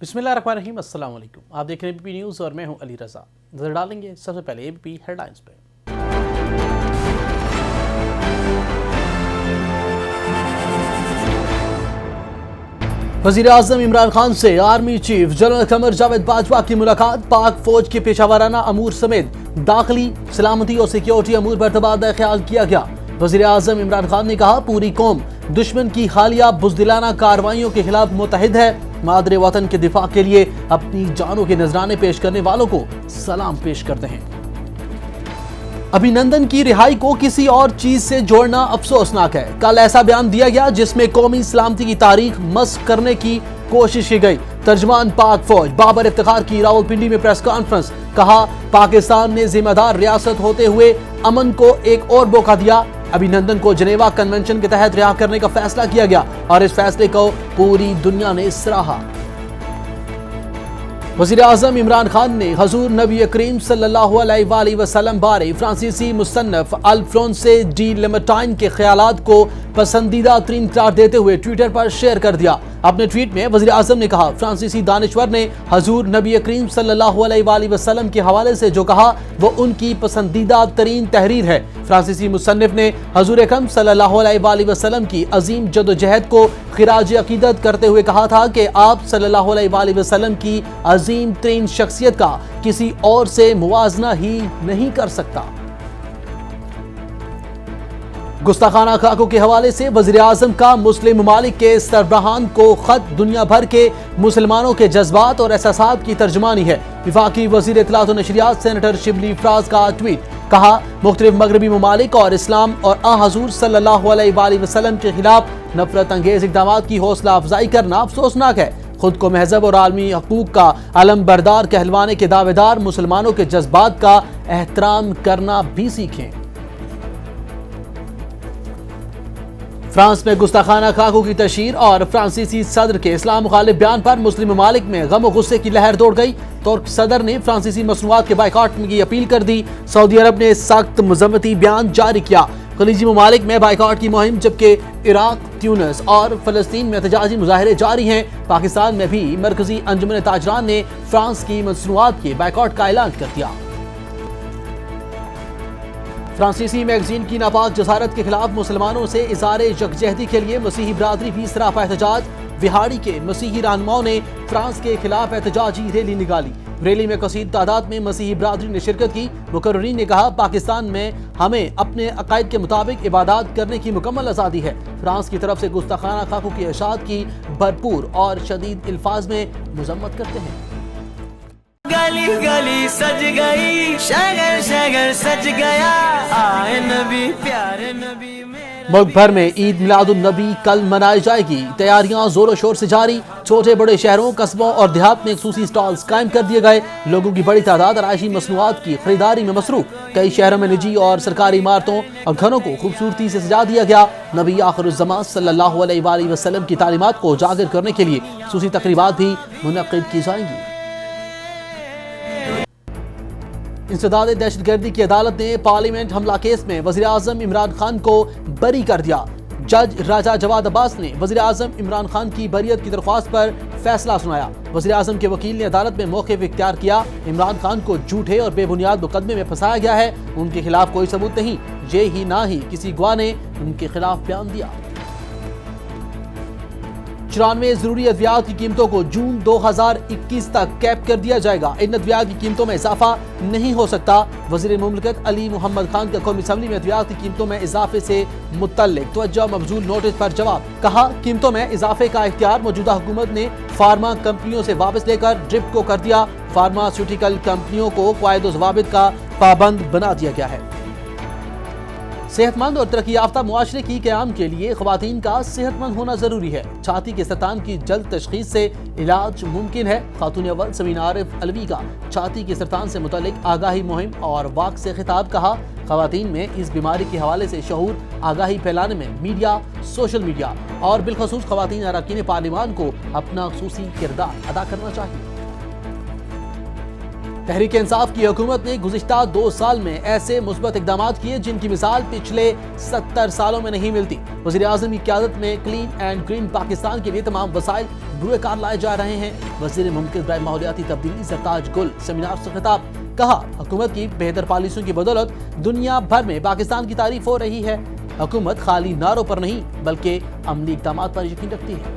बिस्मिल्लाहिर्रहमानिर्रहीम, अस्सलाम वालेकुम। आप देख रहे हैं एबीपी न्यूज़ और मैं हूं अली रज़ा। नजर डालेंगे सबसे पहले एबीपी हेडलाइंस पे। वज़ीर आज़म इमरान खान से army chief general Qamar Javed Bajwa की मुलाकात। पाक फौज के पेशावराना अमूर समेत दाखिली सलामती और सिक्योरिटी अमूर पर तबादला ख्याल किया गया। वज़ीर आज़म इमरान खान ने कहा, पूरी कौम दुश्मन की हालिया बुज़दिलाना कार्रवाइयों के खिलाफ मुतहिद है। मादरे वतन के दिफा के लिए अपनी जानों के नजराने पेश करने वालों को सलाम पेश करते हैं। अभिनंदन की रिहाई को किसी और चीज से जोड़ना अफसोसनाक है। कल ऐसा बयान दिया गया जिसमें कौमी सलामती की तारीख मस्ख करने की कोशिश की गई। तर्जमान पाक फौज बाबर इफ्तिखार की रावलपिंडी में प्रेस कॉन्फ्रेंस। कहा, पाकिस्तान ने जिम्मेदार रियासत होते हुए अमन को एक और मौका दिया। अभिनंदन को जनेवा कन्वेंशन के तहत रिहा करने का फैसला किया गया और इस फैसले को पूरी दुनिया ने सराहा। वज़ीर आज़म इमरान खान ने हजूर नबी करीम सल्लल्लाहु अलैहि वसल्लम बारे फ्रांसीसी मुसन्नफ अल्फ्रोंसे डी लेमर्टाइन के ख्यालात को पसंदीदा तरीन करार देते हुए ट्विटर पर शेयर कर दिया। अपने ट्वीट में वज़ीर आज़म ने कहा, फ्रांसीसी दानिश्वर ने हजूर नबी करीम सल्लल्लाहु अलैहि वसल्लम के हवाले से जो कहा वो उनकी पसंदीदा तरीन तहरीर है। फ्रांसीसी मुसन्निफ ने हजूर अकरम सल्लल्लाहु अलैहि वसल्लम की अजीम जदोजहद को खिराज अकीदत करते हुए कहा था कि आप सल्लल्लाहु अलैहि वसल्लम की अजीम तरीन शख्सियत का किसी और से मुवाजना ही नहीं कर सकता। गुस्ताखाना खाकों के हवाले से वज़ीर आज़म का मुस्लिम ममालिक के सरबराहान को खत दुनिया भर के मुसलमानों के जज्बात और एहसासात की तर्जुमानी है। वफाकी वज़ीर इत्तलात और नशरियात सेनेटर शिबली फराज का ट्वीट। कहा, मुख्तलिफ मगरबी ममालिक और इस्लाम और हजूर सल्लल्लाहु अलैहि वसल्लम के खिलाफ नफरत अंगेज इक़दामात की हौसला अफजाई करना अफसोसनाक है। खुद को महजब और आलमी हकूक का अलम बरदार कहलवाने के दावेदार मुसलमानों के जज्बात का एहतराम करना भी सीखें। फ्रांस में गुस्ताखाना खाकों की तशहीर और फ्रांसीसी सदर के इस्लाम मुखालिफ बयान पर मुस्लिम ममालिक में गम और गुस्से की लहर दौड़ गई। तुर्क सदर ने फ्रांसीसी मसनूआत के बाइकाट की अपील कर दी। सऊदी अरब ने सख्त मजम्मती बयान जारी किया। खलीजी ममालिक में बाइकाट की मुहिम, जबकि इराक, ट्यूनिस और फलस्तीन में एहतजाजी मुजाहरे जारी हैं। पाकिस्तान में भी मरकजी अंजुमन ताजरान ने फ्रांस की मसनूआत के बाइकाट का ऐलान कर दिया। फ्रांसीसी मैगजीन की नापाक जसारत के खिलाफ मुसलमानों से इज़हारे यकजहती के लिए मसीही बरादरी भी सरापा एहतजाज। विहाड़ी के मसीही रहनुमाओं ने फ्रांस के खिलाफ एहतजाजी रैली निकाली। रैली में कसीर तादाद में मसीही बरादरी ने शिरकत की। मुकर्रीन ने कहा, पाकिस्तान में हमें अपने अकायद के मुताबिक इबादत करने की मुकम्मल आज़ादी है। फ्रांस की तरफ से गुस्ताखाना खाकों की इरशाद की भरपूर और शदीद अल्फाज में मजम्मत करते हैं। गली गली सज गई, शहर शहर सज गया, आए नबी प्यारे नबी मेरा। मुल्क भर में ईद मिलादुन नबी कल मनाई जाएगी। तैयारियां जोरों शोर से जारी। छोटे बड़े शहरों, कस्बों और देहात में खसूसी स्टॉल्स कायम कर दिए गए। लोगों की बड़ी तादाद आराइशी मसनूआत की खरीदारी में मसरूफ। कई शहरों में निजी और सरकारी इमारतों और घरों को खूबसूरती से सजा दिया गया। नबी आखिरुज़्ज़मान सल्लल्लाहु अलैहि वसल्लम की तालीमात को उजागर करने के लिए खसूसी तकरीबात भी मुनक्किद की जाएंगी। इंसदाद दहशतगर्दी की अदालत ने पार्लियामेंट हमला केस में वज़ीर आज़म इमरान खान को बरी कर दिया। जज राजा जवाद अब्बास ने वज़ीर आज़म इमरान खान की बरियत की दरख्वास्त पर फैसला सुनाया। वज़ीर आज़म के वकील ने अदालत में मौक़िफ़ इख्तियार किया। इमरान खान को झूठे और बेबुनियाद मुकदमे में फंसाया गया है। उनके खिलाफ कोई सबूत नहीं। ये ही ना ही किसी गवाह ने उनके खिलाफ बयान दिया। 94 जरूरी अद्वियात की कीमतों को जून 2021 तक कैप कर दिया जाएगा। इन अद्वियात की कीमतों में इजाफा नहीं हो सकता। वज़ीर मुमलिकत अली मोहम्मद खान का कौमी असम्बली में अद्वियात की कीमतों में इजाफे से मुतल्लिक तवज्जो मबजूल नोटिस पर जवाब। कहा, कीमतों में इजाफे का इख्तियार मौजूदा हुकूमत ने फार्मा कंपनियों से वापस लेकर ड्रिप को कर दिया। फार्मास्यूटिकल कंपनियों को क़वायद व ज़वाबित का पाबंद बना दिया गया है। सेहतमंद और तरक्की याफ्ता मुआशरे की क़याम के लिए ख़वातीन का सेहतमंद होना ज़रूरी है। छाती के सरतान की जल्द तशख़ीस से इलाज मुमकिन है। खातून अव्वल समीना आरिफ अलवी का छाती के सरतान से मुतल्लिक आगाही मुहिम और वाक़ से खिताब। कहा, ख़वातीन में इस बीमारी के हवाले से शऊर आगाही फैलाने में मीडिया, सोशल मीडिया और बिलखसूस ख़वातीन अरकान पार्लिमान को अपना ख़ुसूसी किरदार अदा करना चाहिए। तहरीक इंसाफ की हुकूमत ने गुज़िश्ता 2 साल में ऐसे मुस्बत इक़दामात किए जिनकी मिसाल पिछले 70 सालों में नहीं मिलती। वज़ीर आज़म की क़यादत में क्लीन एंड ग्रीन पाकिस्तान के लिए तमाम वसाइल روئے کار لائے جا رہے ہیں۔ وزیر مملکت برائے ماحولیاتی تبدیلی زرتاج گل سیمینار سے خطاب، کہا حکومت کی بہتر پالیسیوں کی بدولت دنیا بھر میں پاکستان کی تعریف ہو رہی ہے۔ حکومت خالی نعروں پر نہیں بلکہ عملی اقدامات پر یقین رکھتی ہے۔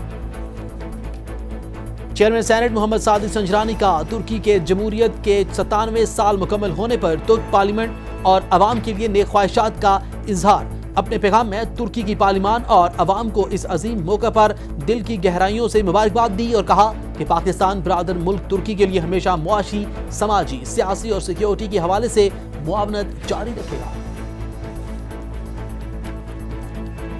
چیئرمین سینیٹ محمد سعد سنجرانی کا ترکی کے جمہوریت کے 97 سال مکمل ہونے پر ترک پارلیمنٹ اور عوام کے لیے نیک خواہشات کا اظہار۔ اپنے پیغام میں ترکی کی پارلیمان اور عوام کو اس عظیم موقع پر دل کی گہرائیوں سے مبارکباد دی اور کہا کہ پاکستان برادر ملک ترکی کے لیے ہمیشہ معاشی، سماجی، سیاسی اور سیکیورٹی کے حوالے سے معاونت جاری رکھے گا۔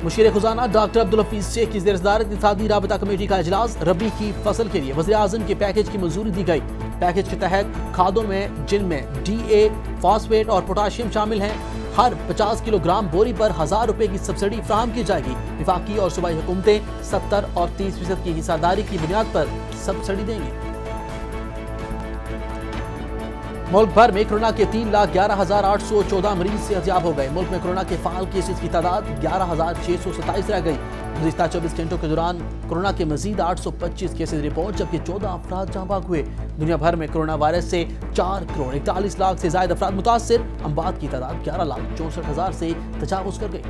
مشیر خزانہ ڈاکٹر عبدالحفیظ شیخ کی زیر صدارت اتحادی رابطہ کمیٹی کا اجلاس، ربیع کی فصل کے لیے وزیر اعظم کے پیکج کی منظوری دی گئی۔ پیکج کے تحت کھادوں میں جن میں ڈی اے، فاسفیٹ اور پوٹاشیم شامل ہیں، ہر 50 کلو گرام بوری پر 1000 روپے کی سبسڈی فراہم کی جائے گی۔ وفاقی اور صوبائی حکومتیں 70 اور 30% کی حصہ داری کی بنیاد پر سبسڈی دیں گی۔ ملک بھر میں کورونا کے 3,11,814 مریض صحت یاب ہو گئے۔ ملک میں کورونا کے فعال کیسز کی تعداد 11,627 رہ گئی۔ گزشتہ 24 گھنٹوں کے دوران کورونا کے مزید 825 کیسز رپورٹ، جبکہ 14 افراد جاں بحق ہوئے۔ دنیا بھر میں کورونا وائرس سے 4,41,00,000 سے زائد افراد متاثر۔ اموات کی تعداد 11,64,000 سے تجاوز کر گئی۔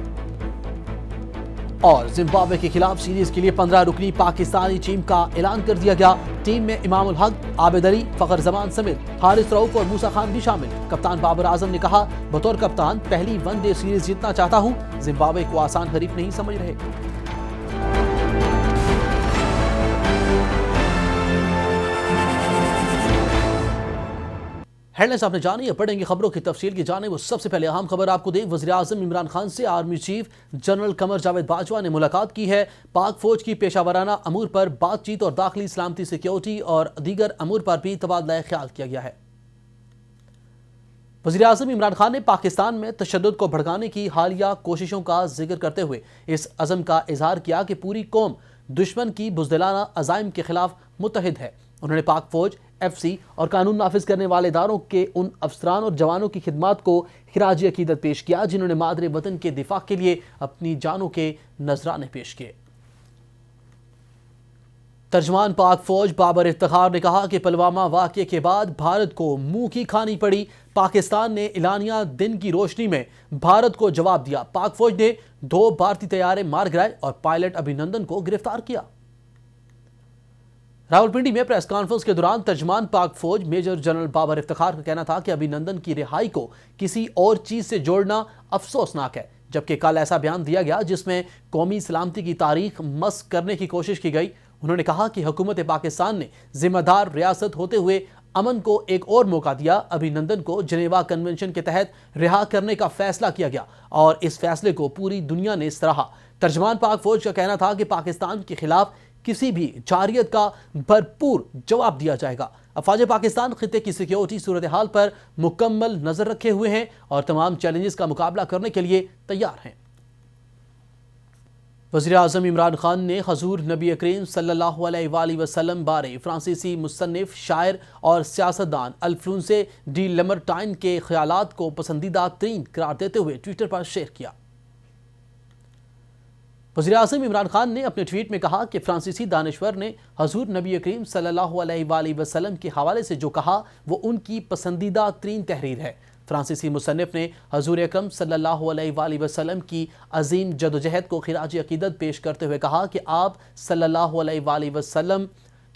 اور زمبابوے کے خلاف سیریز کے لیے 15 رکنی پاکستانی ٹیم کا اعلان کر دیا گیا۔ ٹیم میں امام الحق، عابد علی، فخر زمان سمیت حارث رؤوف اور موسیٰ خان بھی شامل۔ کپتان بابر اعظم نے کہا، بطور کپتان پہلی ون ڈے سیریز جیتنا چاہتا ہوں۔ زمبابوے کو آسان حریف نہیں سمجھ رہے۔ ہیڈ لائنز آپ نے جانی ہے، پڑھیں گے خبروں کی تفصیل کی جانب۔ سب سے پہلے اہم خبر آپ کو دیں، وزیر اعظم عمران خان سے army chief general Qamar Javed Bajwa نے ملاقات کی ہے۔ پاک فوج کی پیشہ ورانہ امور پر بات چیت اور داخلی سلامتی، سیکیورٹی اور دیگر امور پر بھی تبادلہ خیال کیا گیا ہے۔ وزیر اعظم عمران خان نے پاکستان میں تشدد کو بھڑکانے کی حالیہ کوششوں کا ذکر کرتے ہوئے اس عزم کا اظہار کیا کہ پوری قوم دشمن کی بزدلانہ عزائم کے خلاف متحد ہے۔ انہوں نے پاک فوج، ایف سی اور قانون نافذ کرنے والے اداروں کے ان افسران اور جوانوں کی خدمات کو خراج عقیدت پیش کیا جنہوں نے مادر وطن کے دفاع کے لیے اپنی جانوں کے نذرانے پیش کیے۔ ترجمان پاک فوج بابر افتخار نے کہا کہ پلوامہ واقعے کے بعد بھارت کو منہ کی کھانی پڑی۔ پاکستان نے اعلانیہ دن کی روشنی میں بھارت کو جواب دیا۔ پاک فوج نے 2 بھارتی طیارے مار گرائے اور پائلٹ ابھینندن کو گرفتار کیا۔ راولپنڈی میں پریس کانفرنس کے دوران ترجمان پاک فوج میجر جنرل بابر افتخار کا کہنا تھا کہ ابھینندن کی رہائی کو کسی اور چیز سے جوڑنا افسوسناک ہے، جبکہ کل ایسا بیان دیا گیا جس میں قومی سلامتی کی تاریخ مسخ کرنے کی کوشش کی گئی۔ انہوں نے کہا کہ حکومت پاکستان نے ذمہ دار ریاست ہوتے ہوئے امن کو ایک اور موقع دیا۔ ابھینندن کو جنیوا کنونشن کے تحت رہا کرنے کا فیصلہ کیا گیا اور اس فیصلے کو پوری دنیا نے سراہا۔ ترجمان پاک فوج کا کہنا تھا کہ پاکستان کے خلاف کسی بھی جارحیت کا بھرپور جواب دیا جائے گا۔ افواج پاکستان خطے کی سیکیورٹی صورتحال پر مکمل نظر رکھے ہوئے ہیں اور تمام چیلنجز کا مقابلہ کرنے کے لیے تیار ہیں۔ وزیر اعظم عمران خان نے حضور نبی کریم صلی اللہ علیہ وآلہ وسلم بارے فرانسیسی مصنف، شاعر اور سیاستدان الفرونسے ڈی لیمرٹائن کے خیالات کو پسندیدہ ترین قرار دیتے ہوئے ٹویٹر پر شیئر کیا۔ وزیر اعظم عمران خان نے اپنے ٹویٹ میں کہا کہ فرانسیسی دانشور نے حضور نبی کریم صلی اللہ علیہ وآلہ وسلم کے حوالے سے جو کہا وہ ان کی پسندیدہ ترین تحریر ہے۔ فرانسیسی مصنف نے حضور اکرم صلی اللہ علیہ وآلہ وسلم کی عظیم جدوجہد کو خراج عقیدت پیش کرتے ہوئے کہا کہ آپ صلی اللہ علیہ وآلہ وسلم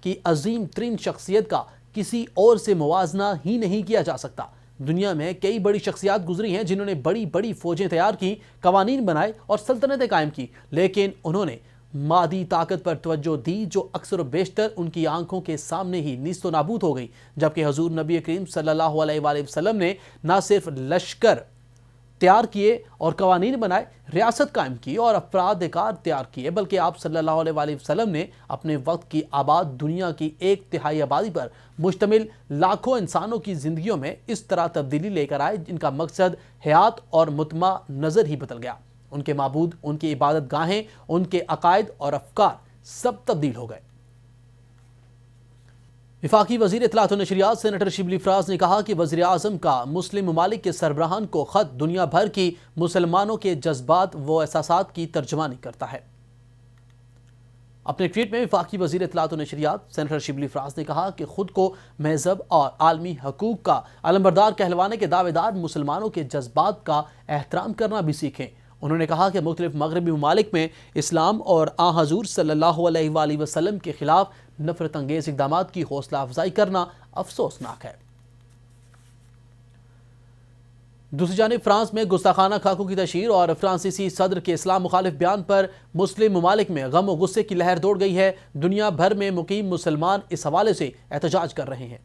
کی عظیم ترین شخصیت کا کسی اور سے موازنہ ہی نہیں کیا جا سکتا۔ دنیا میں کئی بڑی شخصیات گزری ہیں جنہوں نے بڑی بڑی فوجیں تیار کی، قوانین بنائے اور سلطنتیں قائم کی، لیکن انہوں نے مادی طاقت پر توجہ دی جو اکثر و بیشتر ان کی آنکھوں کے سامنے ہی نیست و نابود ہو گئی، جبکہ حضور نبی کریم صلی اللہ علیہ وآلہ وسلم نے نہ صرف لشکر تیار کیے اور قوانین بنائے، ریاست قائم کی اور افراد کار تیار کیے، بلکہ آپ صلی اللہ علیہ وآلہ وسلم نے اپنے وقت کی آباد دنیا کی 1/3 آبادی پر مشتمل لاکھوں انسانوں کی زندگیوں میں اس طرح تبدیلی لے کر آئے جن کا مقصد حیات اور مطمع نظر ہی بدل گیا۔ ان کے معبود، ان کی عبادت گاہیں، ان کے عقائد اور افکار سب تبدیل ہو گئے۔ وفاقی وزیر اطلاعات و نشریات سینیٹر شبلی فراز نے کہا کہ وزیر اعظم کا مسلم ممالک کے سربراہان کو خط دنیا بھر کی مسلمانوں کے جذبات و احساسات کی ترجمانی کرتا ہے۔ اپنے ٹویٹ میں وفاقی وزیر اطلاعات و نشریات سینیٹر شبلی فراز نے کہا کہ خود کو مہذب اور عالمی حقوق کا علمبردار کہلوانے کے دعوے دار مسلمانوں کے جذبات کا احترام کرنا بھی سیکھیں۔ انہوں نے کہا کہ مختلف مغربی ممالک میں اسلام اور آن حضور صلی اللہ علیہ وآلہ وسلم کے خلاف نفرت انگیز اقدامات کی حوصلہ افزائی کرنا افسوسناک ہے۔ دوسری جانب فرانس میں گستاخانہ خاکوں کی تشہیر اور فرانسیسی صدر کے اسلام مخالف بیان پر مسلم ممالک میں غم و غصے کی لہر دوڑ گئی ہے۔ دنیا بھر میں مقیم مسلمان اس حوالے سے احتجاج کر رہے ہیں۔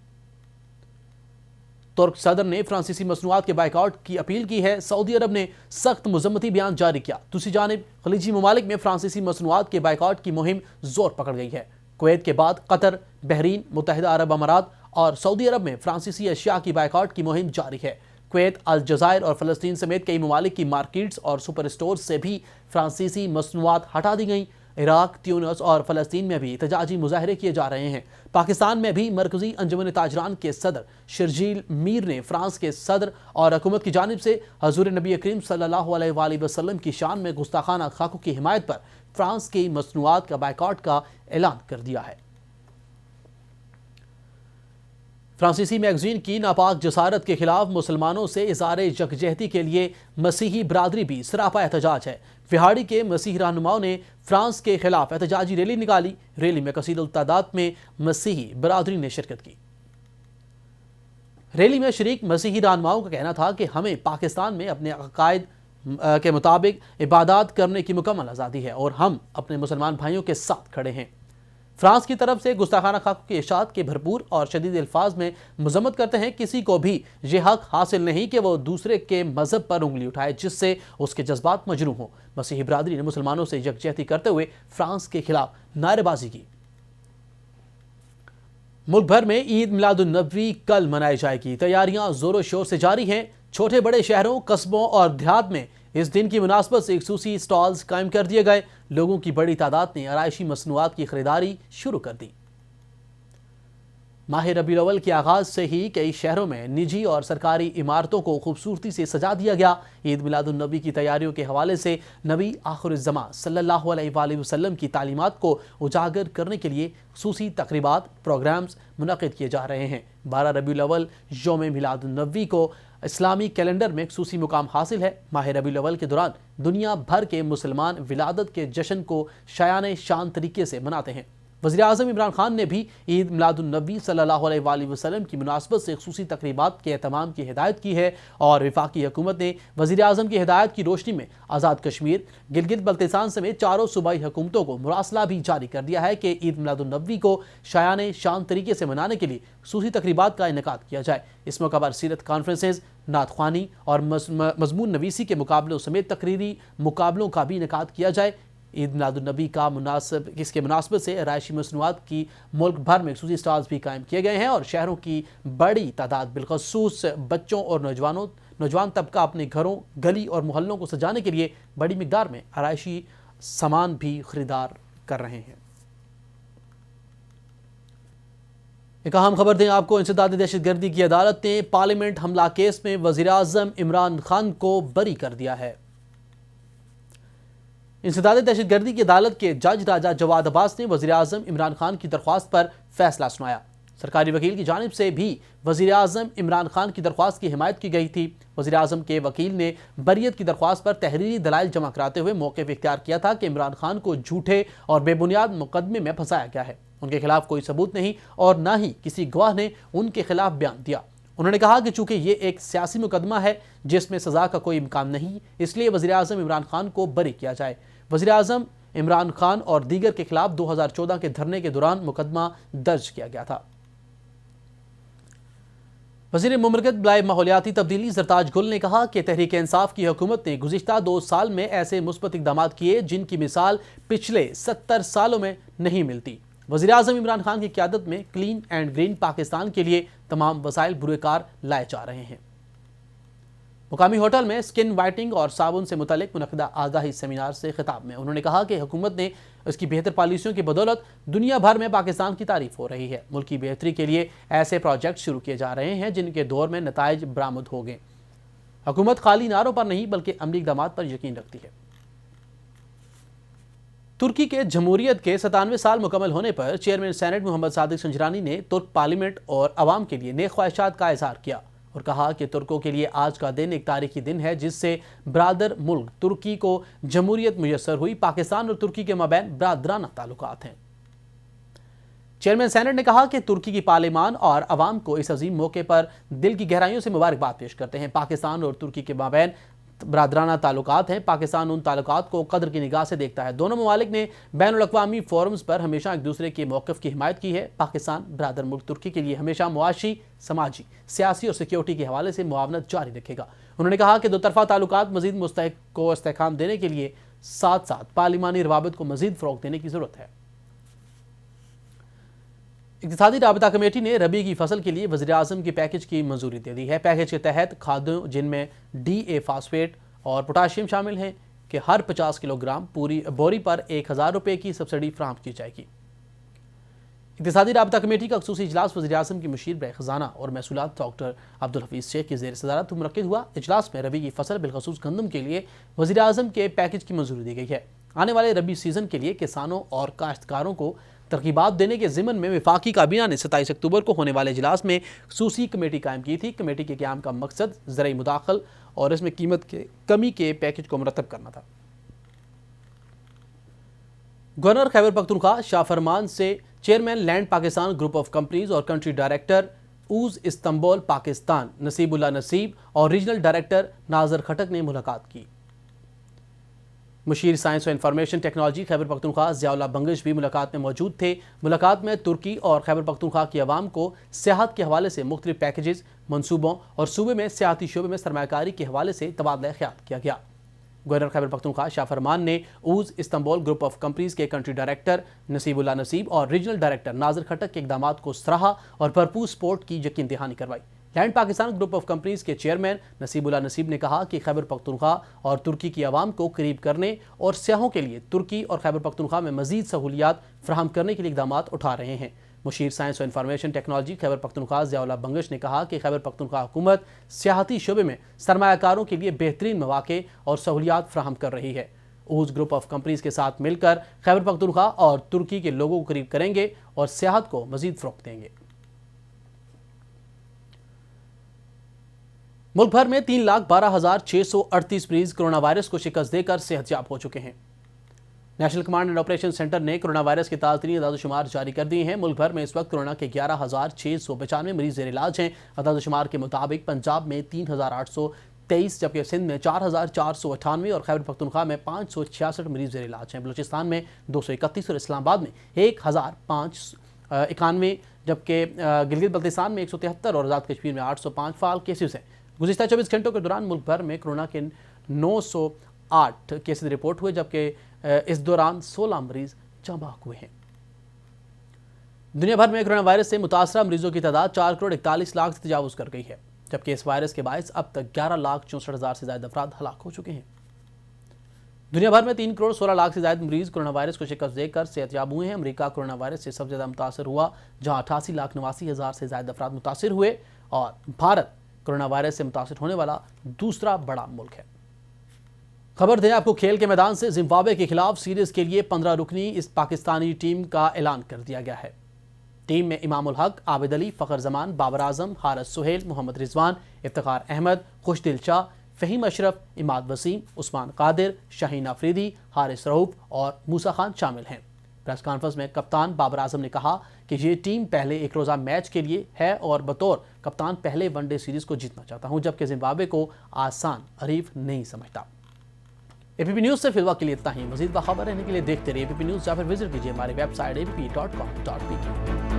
ترک صدر نے فرانسیسی مصنوعات کے بائیکاٹ کی اپیل کی ہے۔ سعودی عرب نے سخت مذمتی بیان جاری کیا۔ دوسری جانب خلیجی ممالک میں فرانسیسی مصنوعات کے بائیکاٹ کی مہم زور پکڑ گئی ہے۔ کویت کے بعد قطر، بحرین، متحدہ عرب امارات اور سعودی عرب میں فرانسیسی اشیاء کی بائیکاٹ کی مہم جاری ہے۔ کویت، الجزائر اور فلسطین سمیت کئی ممالک کی مارکیٹس اور سپر اسٹورز سے بھی فرانسیسی مصنوعات ہٹا دی گئیں۔ عراق، تیونس اور فلسطین میں بھی احتجاجی مظاہرے کیے جا رہے ہیں۔ پاکستان میں بھی مرکزی انجمن تاجران کے صدر شرجیل میر نے فرانس کے صدر اور حکومت کی جانب سے حضور نبی کریم صلی اللہ علیہ وآلہ وسلم کی شان میں گستاخانہ خاکوں کی حمایت پر فرانس کی مصنوعات کا بائیکاٹ کا اعلان کر دیا ہے۔ فرانسیسی میگزین کی ناپاک جسارت کے خلاف مسلمانوں سے اظہار یکجہتی کے لیے مسیحی برادری بھی سراپا احتجاج ہے۔ وہاڑی کے مسیحی رہنماؤں نے فرانس کے خلاف احتجاجی ریلی نکالی۔ ریلی میں کثیر التعداد میں مسیحی برادری نے شرکت کی۔ ریلی میں شریک مسیحی رہنماؤں کا کہنا تھا کہ ہمیں پاکستان میں اپنے عقائد کے مطابق عبادات کرنے کی مکمل آزادی ہے اور ہم اپنے مسلمان بھائیوں کے ساتھ کھڑے ہیں۔ فرانس کی طرف سے گستاخانہ خاکوں کی اشاعت کے بھرپور اور شدید الفاظ میں مذمت کرتے ہیں۔ کسی کو بھی یہ حق حاصل نہیں کہ وہ دوسرے کے مذہب پر انگلی اٹھائے جس سے اس کے جذبات مجروح ہوں۔ مسیحی برادری نے مسلمانوں سے یکجہتی کرتے ہوئے فرانس کے خلاف نعرے بازی کی۔ ملک بھر میں عید میلاد النبوی کل منائی جائے گی۔ تیاریاں زور و شور سے جاری ہیں۔ چھوٹے بڑے شہروں، قصبوں اور دیہات میں اس دن کی مناسبت سے خصوصی سٹالز قائم کر دیے گئے۔ لوگوں کی بڑی تعداد نے آرائشی مصنوعات کی خریداری شروع کر دی۔ ماہ ربیع الاول کے آغاز سے ہی کئی شہروں میں نجی اور سرکاری عمارتوں کو خوبصورتی سے سجا دیا گیا۔ عید میلاد النبی کی تیاریوں کے حوالے سے نبی آخر الزماں صلی اللہ علیہ وآلہ وسلم کی تعلیمات کو اجاگر کرنے کے لیے خصوصی تقریبات، پروگرامز منعقد کیے جا رہے ہیں۔ 12 ربیع الاول یوم میلاد النبی کو اسلامی کیلنڈر میں خصوصی مقام حاصل ہے۔ ماہ ربیع الاول کے دوران دنیا بھر کے مسلمان ولادت کے جشن کو شایان شان طریقے سے مناتے ہیں۔ وزیر اعظم عمران خان نے بھی عید میلاد النبی صلی اللہ علیہ وآلہ وسلم کی مناسبت سے خصوصی تقریبات کے اہتمام کی ہدایت کی ہے اور وفاقی حکومت نے وزیر اعظم کی ہدایت کی روشنی میں آزاد کشمیر، گلگت بلتستان سمیت چاروں صوبائی حکومتوں کو مراسلہ بھی جاری کر دیا ہے کہ عید میلاد النبی کو شایان شان طریقے سے منانے کے لیے خصوصی تقریبات کا انعقاد کیا جائے۔ اس موقع پر سیرت کانفرنسز، نعت خوانی اور مضمون نویسی کے مقابلوں سمیت تقریری مقابلوں کا بھی انعقاد کیا جائے۔ عید میلاد النبی اس کے مناسبت سے آرائشی مصنوعات کی ملک بھر میں خصوصی سٹالز بھی قائم کیے گئے ہیں اور شہروں کی بڑی تعداد بالخصوص بچوں اور نوجوان طبقہ اپنے گھروں، گلی اور محلوں کو سجانے کے لیے بڑی مقدار میں آرائشی سامان بھی خریدار کر رہے ہیں۔ ایک اہم خبر دیں آپ کو، انسداد دہشت گردی کی عدالت نے پارلیمنٹ حملہ کیس میں وزیر اعظم عمران خان کو بری کر دیا ہے۔ انسداد دہشت گردی کی عدالت کے جج راجہ جواد عباس نے وزیر اعظم عمران خان کی درخواست پر فیصلہ سنایا۔ سرکاری وکیل کی جانب سے بھی وزیر اعظم عمران خان کی درخواست کی حمایت کی گئی تھی۔ وزیر اعظم کے وکیل نے بریت کی درخواست پر تحریری دلائل جمع کراتے ہوئے موقف اختیار کیا تھا کہ عمران خان کو جھوٹے اور بے بنیاد مقدمے میں پھنسایا گیا ہے۔ ان کے خلاف کوئی ثبوت نہیں اور نہ ہی کسی گواہ نے ان کے خلاف بیان دیا۔ انہوں نے کہا کہ چونکہ یہ ایک سیاسی مقدمہ ہے جس میں سزا کا کوئی امکان نہیں، اس لیے وزیر اعظم عمران خان کو بری کیا جائے۔ وزیر اعظم عمران خان اور دیگر کے خلاف 2014 کے دھرنے کے دوران مقدمہ درج کیا گیا تھا۔ وزیر مملکت برائے ماحولیاتی تبدیلی زرتاج گل نے کہا کہ تحریک انصاف کی حکومت نے گزشتہ 2 سال میں ایسے مثبت اقدامات کیے جن کی مثال پچھلے 70 سالوں میں نہیں ملتی۔ وزیر اعظم عمران خان کی قیادت میں کلین اینڈ گرین پاکستان کے لیے تمام وسائل بروئے کار لائے جا رہے ہیں۔ مقامی ہوٹل میں سکن وائٹنگ اور صابن سے متعلق منعقدہ آگاہی سیمینار سے خطاب میں انہوں نے کہا کہ حکومت نے اس کی بہتر پالیسیوں کی بدولت دنیا بھر میں پاکستان کی تعریف ہو رہی ہے۔ ملک کی بہتری کے لیے ایسے پروجیکٹ شروع کیے جا رہے ہیں جن کے دور میں نتائج برآمد ہو گئے۔ حکومت خالی نعروں پر نہیں بلکہ عملی اقدامات پر یقین رکھتی ہے۔ तुर्की के जमहूरियत के 97 साल मुकम्मल होने पर चेयरमैन सेनेट मोहम्मद सादिक संजरानी ने तुर्क पार्लियामेंट और अवाम के लिए नेक ख्वाहिशात का इजहार किया और कहा कि तुर्कों के लिए आज का दिन एक तारीखी दिन है जिससे ब्रादर मुल्क तुर्की को जमहूरियत मुयस्सर हुई। पाकिस्तान और तुर्की के माबैन ब्रादराना ताल्लुकात हैं। चेयरमैन सेनेट ने कहा कि तुर्की की पार्लियामान और अवाम को इस अजीम मौके पर दिल की गहराइयों से मुबारकबाद पेश करते हैं। पाकिस्तान और तुर्की के माबैन ब्रादराना ताल्लुकात हैं। पाकिस्तान उन ताल्लुकात को कदर की निगाह से देखता है। दोनों ममालिक ने बैनुल अक़वामी फोरम्स पर हमेशा एक दूसरे के मौक़िफ़ की हिमायत की है। पाकिस्तान ब्रादर मुल्क तुर्की के लिए हमेशा मुआशी, समाजी, सियासी और सिक्योरिटी के हवाले से मुआवनत जारी रखेगा। उन्होंने कहा कि दो तरफ़ा ताल्लुकात मज़ीद मुस्तहक़ को इस्तेहकाम देने के लिए साथ साथ पार्लिमानी रवाबित को मज़ीद फ़रोग़ देने की ज़रूरत है। इक़्तिसादी राबता कमेटी ने रबी की फसल के लिए वज़ीर-ए-आज़म की पैकेज की मंजूरी दे दी है। पैकेज के तहत खादों जिनमें DA फास्फेट और पोटाशियम शामिल हैं कि हर 50 किलोग्राम पूरी बोरी पर 1000 रुपये की सब्सिडी फराहम की जाएगी। इक़्तिसादी राबता कमेटी का ख़ुसूसी इजलास वज़ीर-ए-आज़म की मुशीर बर ख़ज़ाना और महसूलात डॉक्टर अब्दुल हफीज़ शेख की ज़ेर सदारत मुनक़्क़िद हुआ। इजलास में रबी की फसल बिलख़ुसूस गंदम के लिए वज़ीर-ए-आज़म के पैकेज की मंजूरी दी गई है। आने वाले रबी सीज़न के लिए किसानों और काश्तकारों को तरग़ीबात देने के ज़िमन में वफ़ाक़ी काबीना ने 27 अक्टूबर को होने वाले इजलास में ख़ुसूसी कमेटी कायम की थी। कमेटी के क़याम का मकसद ज़रई मुदाख़ल और इसमें कीमत के कमी के पैकेज को मुरतब करना था। गवर्नर खैबर पख्तूनख्वा शाह फरमान से chairman land Pakistan group of companies और कंट्री डायरेक्टर ऊज़ इस्तांबुल पाकिस्तान नसीबुल्लाह नसीब और रीजनल डायरेक्टर नाज़र खटक ने मुलाकात की। मुशीर साइंस और इंफॉर्मेशन टेक्नोलॉजी खैबर पख्तूनख्वा ज़ियाउल्लाह बंगश भी मुलाकात में मौजूद थे। मुलाकात में तुर्की और खैबर पख्तूनख्वा की आवाम को सियाहत के हवाले से मुख्तलिफ पैकेजेस, मनसूबों और सूबे में सियाहती शोबे में सरमायाकारी के हवाले से तबादला ख्याल किया गया। गवर्नर खैबर पख्तूनख्वा शाह फरमान ने ooze Istanbul group of companies के कंट्री डायरेक्टर नसीबुल्लाह नसीब और रीजनल डायरेक्टर नाज़र खटक के इक़दामात को सराहा और भरपूर सपोर्ट की यकीन दहानी करवाई। Land Pakistan group of companies के चेयरमैन नसीबुल्लाह नसीब ने कहा कि खैबर पख्तूनख्वा और तुर्की की आवाम को करीब करने और सियाहों के लिए तुर्की और खैबर पख्तूनख्वा में मज़ीद सहूलियात फराहम करने के लिए इक़दामात उठा रहे हैं। मुशीर साइंस और इंफॉर्मेशन टेक्नोलॉजी खैबर पख्तूनख्वा ज़ियाउल्लाह बंगश ने कहा कि खैबर पख्तूनख्वा हुकूमत सियाहती शोबे में सरमायाकारों के लिए बेहतरीन मौक़े और सहूलियात फराहम कर रही है। ऊज़ ग्रुप ऑफ कंपनीज के साथ मिलकर खैबर पख्तूनख्वा और तुर्की के लोगों को करीब करेंगे और सियाहत को मज़ीद फ़रोग़ देंगे। मुल्क भर में 3,12,638 मरीज कोरोना वायरस को शिकस्त देकर सेहतयाब हो चुके हैं। National command and operation centre ने कोरोना वायरस के ताज़ा आदादोशुमार जारी कर दिए हैं। मुल्क भर में इस वक्त कोरोना के 11,695 मरीज ज़ेर इलाज हैं। आदादोशुमार के मुताबिक पंजाब में 3,823, जबकि सिंध में 4,498 और खैबर पख्तूनख्वा में 566 मरीज ज़ेर इलाज हैं। बलूचिस्तान में 231 और इस्लामाबाद में 1,591, जबकि गिलगित बल्तिस्तान में 173 और आज़ाद कश्मीर में 805 फ़ाल केसेस हैं। गुज़िश्ता 24 घंटों के दौरान मुल्क भर में कोरोना के 908 केसेस रिपोर्ट हुए, जबकि इस दौरान 16 मरीज जमा हुए हैं। दुनिया भर में कोरोना वायरस से मुतासरा मरीजों की तादाद 4,41,00,000 से तजावुज़ कर गई है, जबकि इस वायरस के बायस अब तक 11,64,000 से ज़्यादा अफराद हलाक हो चुके हैं। दुनिया भर में 3,16,00,000 से ज़्यादा मरीज कोरोना वायरस को शिकस्त देकर सेहतयाब हुए हैं। अमरीका कोरोना वायरस से सबसे ज़्यादा मुतासर हुआ, जहाँ 88,89,000 से ज़्यादा अफराद मुतासर हुए, और भारत कोरोना वायरस से मुतासर होने वाला दूसरा बड़ा मुल्क है। खबर दें आपको खेल के मैदान से, जिम्बाब्वे के खिलाफ सीरीज के लिए 15 रुकनी इस पाकिस्तानी टीम का ऐलान कर दिया गया है। टीम में इमामुल हक, आबिद अली, फ़खर जमान, बाबर आजम, हारिस सुहेल, मोहम्मद रिजवान, इफ्तिखार अहमद, खुशदिल शाह, फ़हीम अशरफ, इमाद वसीम, उस्मान कादिर, शाहीन अफरीदी, हारिस रऊफ और मूसा खान शामिल हैं। प्रेस कॉन्फ्रेंस में कप्तान बाबर आजम ने कहा कि ये टीम पहले एक रोज़ा मैच के लिए है और बतौर कप्तान पहले वनडे सीरीज को जीतना चाहता हूं, जबकि जिम्बाब्वे को आसान हरीफ नहीं समझता। APP न्यूज़ से फिलहाल के लिए इतना ही। मज़ीद बाखबर रहने के लिए देखते रहिए APP न्यूज़ या फिर विजिट कीजिए हमारी वेबसाइट app.com.pk।